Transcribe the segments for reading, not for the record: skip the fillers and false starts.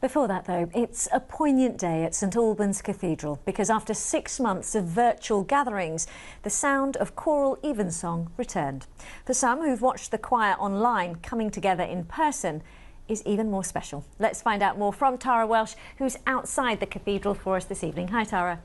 Before that, though, it's a poignant day at St Albans Cathedral because after 6 months of virtual gatherings, the sound of Choral Evensong returned. For some who've watched the choir online, coming together in person is even more special. Let's find out more from Tara Welsh, who's outside the cathedral for us this evening. Hi, Tara.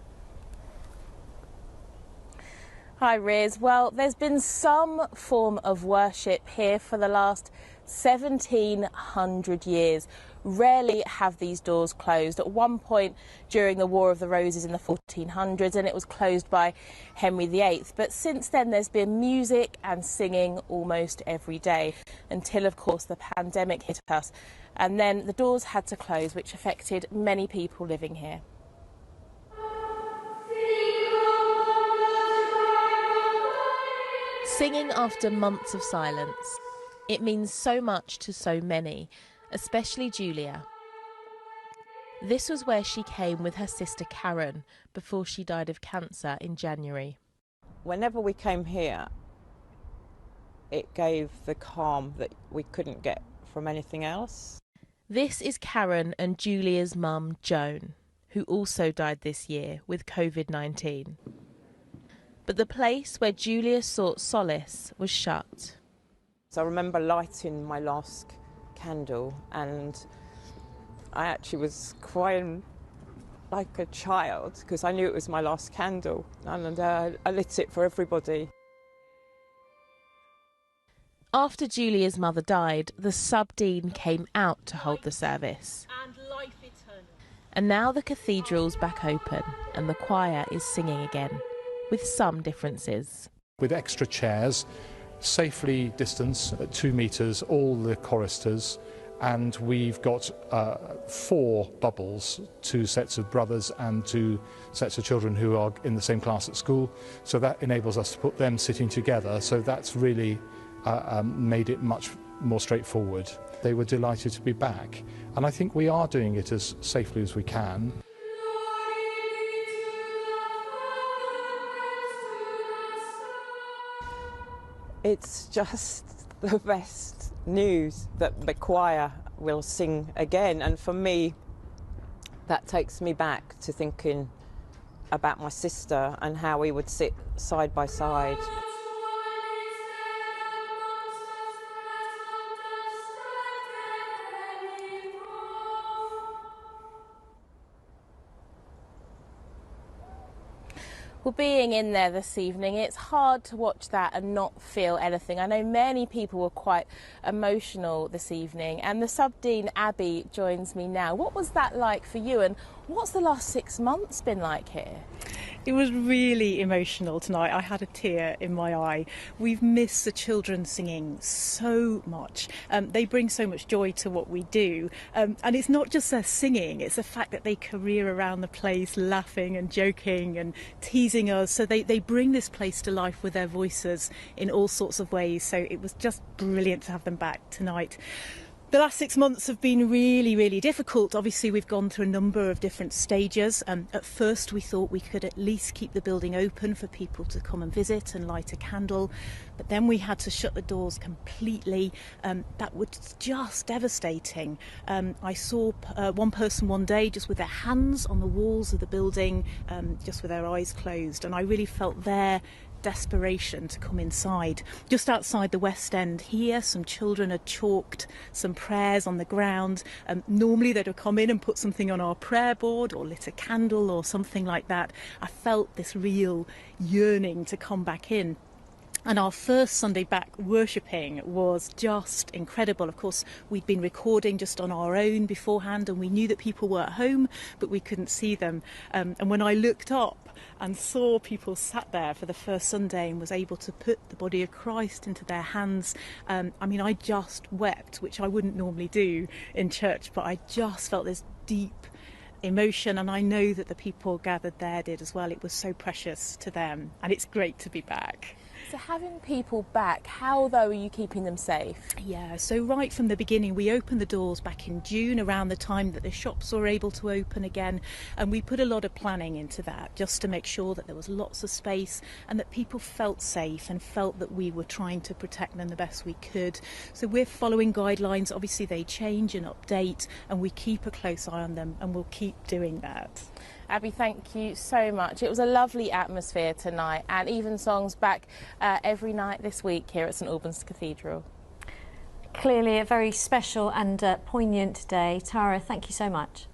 Hi, Riz. Well, there's been some form of worship here for the last 1700 years. Rarely have these doors closed. At one point during the War of the Roses in the 1400s, and it was closed by Henry VIII. But since then there's been music and singing almost every day, until of course the pandemic hit us, and then the doors had to close, which affected many people living here. Singing after months of silence. It means so much to so many, especially Julia. This was where she came with her sister Karen before she died of cancer in January. Whenever we came here, it gave the calm that we couldn't get from anything else. This is Karen and Julia's mum, Joan, who also died this year with COVID-19. But the place where Julia sought solace was shut. So I remember lighting my last candle and I actually was crying like a child because I knew it was my last candle, and I lit it for everybody. After Julia's mother died, the sub-dean came out to hold the service. And now the cathedral's back open and the choir is singing again, with some differences. With extra chairs, safely distanced at 2 metres, all the choristers, and we've got 4 bubbles, 2 sets of brothers and 2 sets of children who are in the same class at school, so that enables us to put them sitting together, so that's really made it much more straightforward. They were delighted to be back, and I think we are doing it as safely as we can. It's just the best news that the choir will sing again, and for me that takes me back to thinking about my sister and how we would sit side by side. Well, being in there this evening, it's hard to watch that and not feel anything. I know many people were quite emotional this evening, and the sub-dean, Abby, joins me now. What was that like for you, and what's the last 6 months been like here? It was really emotional tonight. I had a tear in my eye. We've missed the children singing so much. They bring so much joy to what we do. And it's not just their singing, it's the fact that they career around the place laughing and joking and teasing us. So they bring this place to life with their voices in all sorts of ways. So it was just brilliant to have them back tonight. The last 6 months have been really, really difficult. Obviously, we've gone through a number of different stages. At first, we thought we could at least keep the building open for people to come and visit and light a candle. But then we had to shut the doors completely. That was just devastating. I saw one person one day just with their hands on the walls of the building, just with their eyes closed. And I really felt their desperation to come inside. Just outside the West End here, some children had chalked some prayers on the ground. Normally they'd have come in and put something on our prayer board or lit a candle or something like that. I felt this real yearning to come back in. And our first Sunday back worshipping was just incredible. Of course, we'd been recording just on our own beforehand, and we knew that people were at home, but we couldn't see them. And when I looked up and saw people sat there for the first Sunday and was able to put the body of Christ into their hands, I mean, I just wept, which I wouldn't normally do in church, but I just felt this deep emotion, and I know that the people gathered there did as well. It was so precious to them, and it's great to be back. So having people back, how though are you keeping them safe? Yeah, so right from the beginning, we opened the doors back in June, around the time that the shops were able to open again, and we put a lot of planning into that just to make sure that there was lots of space and that people felt safe and felt that we were trying to protect them the best we could. So we're following guidelines. Obviously they change and update, and we keep a close eye on them, and we'll keep doing that. Abby, thank you so much. It was a lovely atmosphere tonight, and Evensong's back every night this week here at St Albans Cathedral. Clearly a very special and poignant day. Tara, thank you so much.